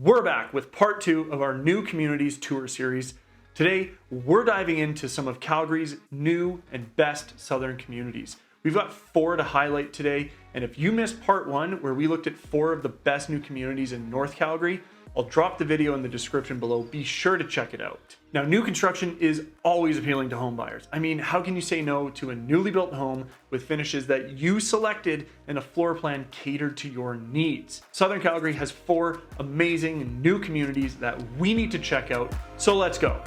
We're back with part 2 of our new communities tour series. Today, we're diving into some of Calgary's new and best southern communities. We've got 4 to highlight today, and if you missed part 1 where we looked at 4 of the best new communities in North Calgary, I'll drop the video in the description below. Be sure to check it out. Now, new construction is always appealing to home buyers. I mean, how can you say no to a newly built home with finishes that you selected and a floor plan catered to your needs? Southern Calgary has 4 amazing new communities that we need to check out, so let's go.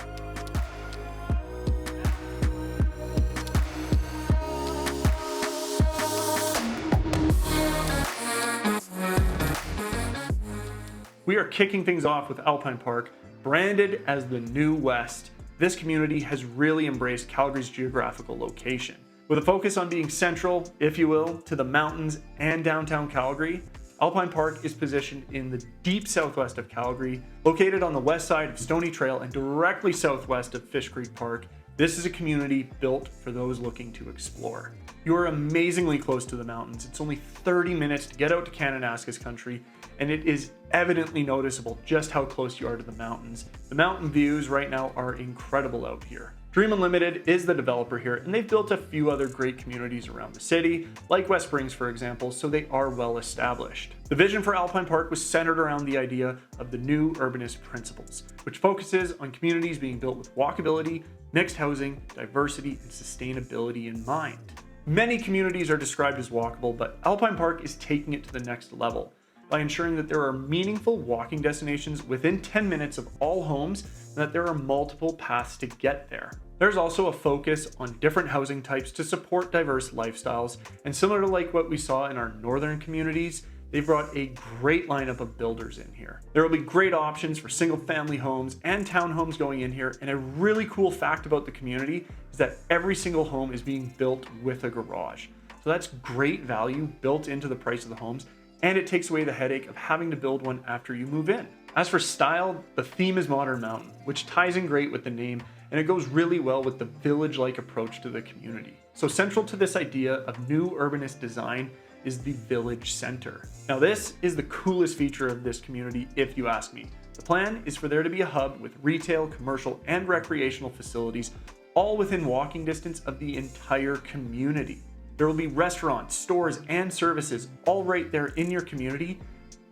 We are kicking things off with Alpine Park, branded as the New West. This community has really embraced Calgary's geographical location. With a focus on being central, if you will, to the mountains and downtown Calgary, Alpine Park is positioned in the deep southwest of Calgary, located on the west side of Stony Trail and directly southwest of Fish Creek Park. This is a community built for those looking to explore. You are amazingly close to the mountains. It's only 30 minutes to get out to Kananaskis country, and it is evidently noticeable just how close you are to the mountains. The mountain views right now are incredible out here. Dream Unlimited is the developer here, and they've built a few other great communities around the city, like West Springs, for example, so they are well established. The vision for Alpine Park was centered around the idea of the new urbanist principles, which focuses on communities being built with walkability, mixed housing, diversity, and sustainability in mind. Many communities are described as walkable, but Alpine Park is taking it to the next level by ensuring that there are meaningful walking destinations within 10 minutes of all homes and that there are multiple paths to get there. There's also a focus on different housing types to support diverse lifestyles, and similar to like what we saw in our northern communities, they've brought a great lineup of builders in here. There will be great options for single family homes and townhomes going in here, and a really cool fact about the community is that every single home is being built with a garage. So that's great value built into the price of the homes, and it takes away the headache of having to build one after you move in. As for style, the theme is Modern Mountain, which ties in great with the name, and it goes really well with the village-like approach to the community. So central to this idea of new urbanist design is the village center. Now, this is the coolest feature of this community, if you ask me. The plan is for there to be a hub with retail, commercial, and recreational facilities, all within walking distance of the entire community. There will be restaurants, stores, and services all right there in your community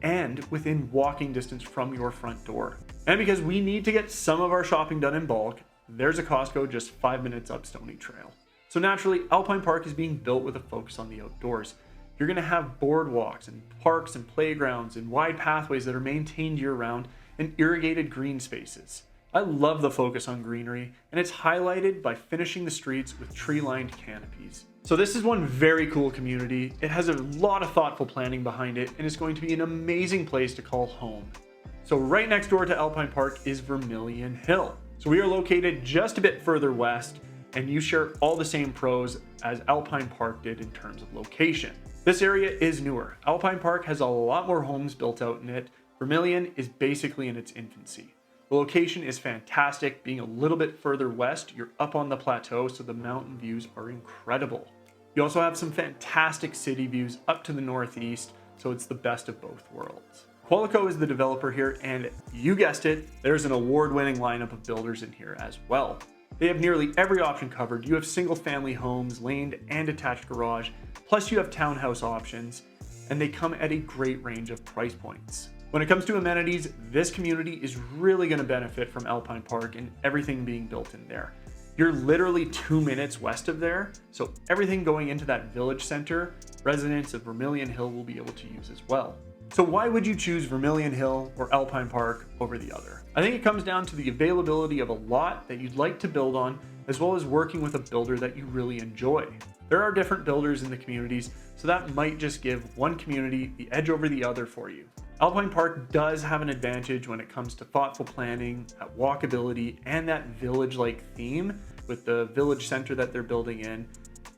and within walking distance from your front door. And because we need to get some of our shopping done in bulk, there's a Costco just 5 minutes up Stony Trail. So naturally, Alpine Park is being built with a focus on the outdoors. You're going to have boardwalks and parks and playgrounds and wide pathways that are maintained year-round and irrigated green spaces. I love the focus on greenery, and it's highlighted by finishing the streets with tree-lined canopies. So this is one very cool community. It has a lot of thoughtful planning behind it, and it's going to be an amazing place to call home. So right next door to Alpine Park is Vermillion Hill. So we are located just a bit further west, and you share all the same pros as Alpine Park did in terms of location. This area is newer. Alpine Park has a lot more homes built out in it. Vermillion is basically in its infancy. The location is fantastic. Being a little bit further west, you're up on the plateau, so the mountain views are incredible. You also have some fantastic city views up to the northeast, so it's the best of both worlds. Qualico is the developer here, and you guessed it, there's an award-winning lineup of builders in here as well. They have nearly every option covered. You have single-family homes, laned and attached garage, plus you have townhouse options, and they come at a great range of price points. When it comes to amenities, this community is really going to benefit from Alpine Park and everything being built in there. You're literally 2 minutes west of there, so everything going into that village center, residents of Vermillion Hill will be able to use as well. So why would you choose Vermillion Hill or Alpine Park over the other? I think it comes down to the availability of a lot that you'd like to build on, as well as working with a builder that you really enjoy. There are different builders in the communities, so that might just give one community the edge over the other for you. Alpine Park does have an advantage when it comes to thoughtful planning, that walkability, and that village-like theme with the village center that they're building in,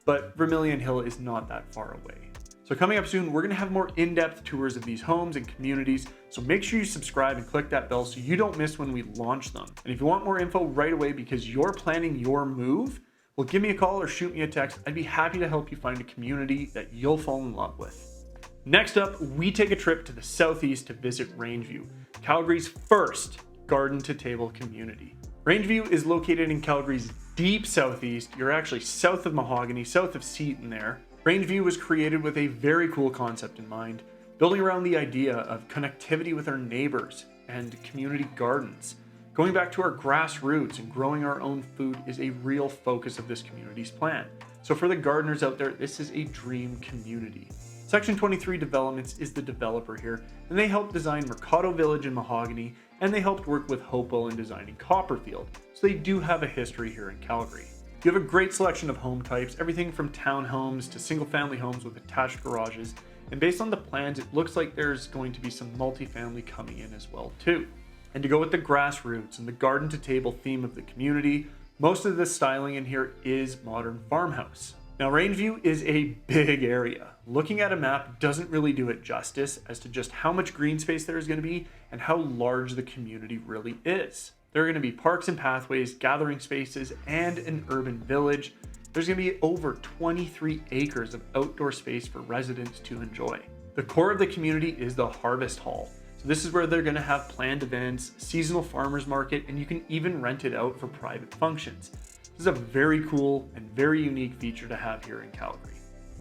but Vermillion Hill is not that far away. So coming up soon, we're going to have more in-depth tours of these homes and communities, so make sure you subscribe and click that bell so you don't miss when we launch them. And if you want more info right away because you're planning your move, well, give me a call or shoot me a text. I'd be happy to help you find a community that you'll fall in love with. Next up, we take a trip to the southeast to visit Rangeview, Calgary's first garden-to-table community. Rangeview is located in Calgary's deep southeast. You're actually south of Mahogany, south of Seton there. Rangeview was created with a very cool concept in mind, building around the idea of connectivity with our neighbors and community gardens. Going back to our grassroots and growing our own food is a real focus of this community's plan. So for the gardeners out there, this is a dream community. Section 23 Developments is the developer here, and they helped design Mercado Village in Mahogany, and they helped work with Hopewell in designing Copperfield. So they do have a history here in Calgary. You have a great selection of home types, everything from townhomes to single-family homes with attached garages, and based on the plans, it looks like there's going to be some multifamily coming in as well too. And to go with the grassroots and the garden-to-table theme of the community, most of the styling in here is modern farmhouse. Now, Rangeview is a big area. Looking at a map doesn't really do it justice as to just how much green space there is going to be and how large the community really is. There are going to be parks and pathways, gathering spaces, and an urban village. There's going to be over 23 acres of outdoor space for residents to enjoy. The core of the community is the Harvest Hall. So this is where they're going to have planned events, seasonal farmers market, and you can even rent it out for private functions. This is a very cool and very unique feature to have here in Calgary.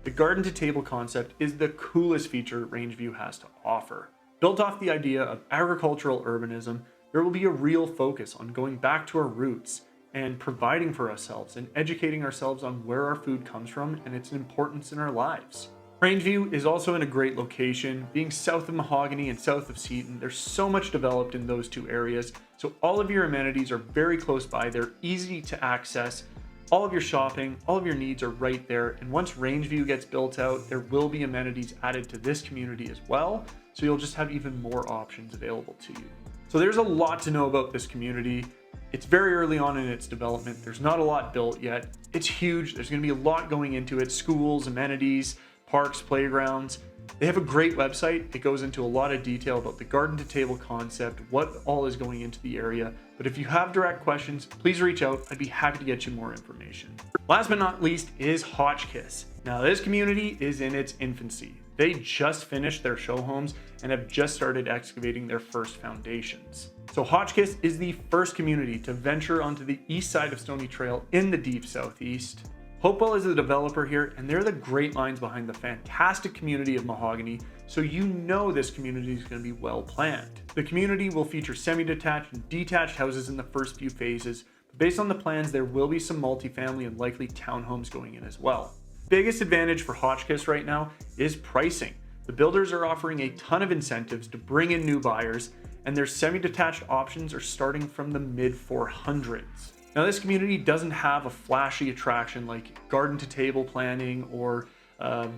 The garden to table concept is the coolest feature Rangeview has to offer. Built off the idea of agricultural urbanism, there will be a real focus on going back to our roots and providing for ourselves and educating ourselves on where our food comes from and its importance in our lives. Rangeview is also in a great location, being south of Mahogany and south of Seton. There's so much developed in those two areas, so all of your amenities are very close by. They're easy to access. All of your shopping, all of your needs are right there, and once Rangeview gets built out, there will be amenities added to this community as well, so you'll just have even more options available to you. So there's a lot to know about this community. It's very early on in its development. There's not a lot built yet. It's huge. There's going to be a lot going into it: schools, amenities, parks, playgrounds. They have a great website. It goes into a lot of detail about the garden to table concept, what all is going into the area. But if you have direct questions, please reach out. I'd be happy to get you more information. Last but not least is Hotchkiss. Now, this community is in its infancy. They just finished their show homes and have just started excavating their first foundations. So Hotchkiss is the first community to venture onto the east side of Stony Trail in the deep southeast. Hopewell is the developer here, and they're the great minds behind the fantastic community of Mahogany, so you know this community is going to be well planned. The community will feature semi-detached and detached houses in the first few phases, but based on the plans, there will be some multifamily and likely townhomes going in as well. Biggest advantage for Hotchkiss right now is pricing. The builders are offering a ton of incentives to bring in new buyers, and their semi-detached options are starting from the mid 400s. Now, this community doesn't have a flashy attraction like garden to table planning or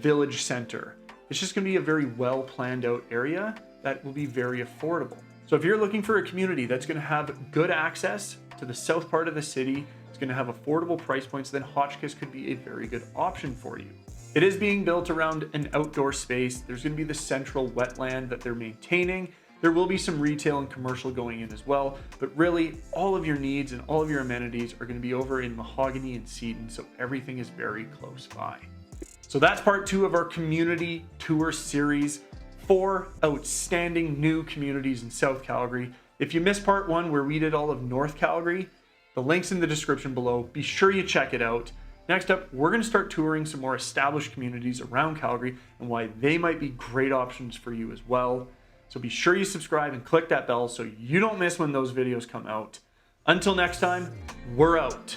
village center. It's just going to be a very well planned out area that will be very affordable. So if you're looking for a community that's going to have good access to the south part of the city, it's going to have affordable price points, then Hotchkiss could be a very good option for you. It is being built around an outdoor space. There's going to be the central wetland that they're maintaining. There will be some retail and commercial going in as well, but really all of your needs and all of your amenities are going to be over in Mahogany and Seton, so everything is very close by. So that's part 2 of our community tour series, 4 outstanding new communities in South Calgary. If you missed part 1 where we did all of North Calgary, the link's in the description below. Be sure you check it out. Next up, we're going to start touring some more established communities around Calgary and why they might be great options for you as well. So be sure you subscribe and click that bell so you don't miss when those videos come out. Until next time, we're out.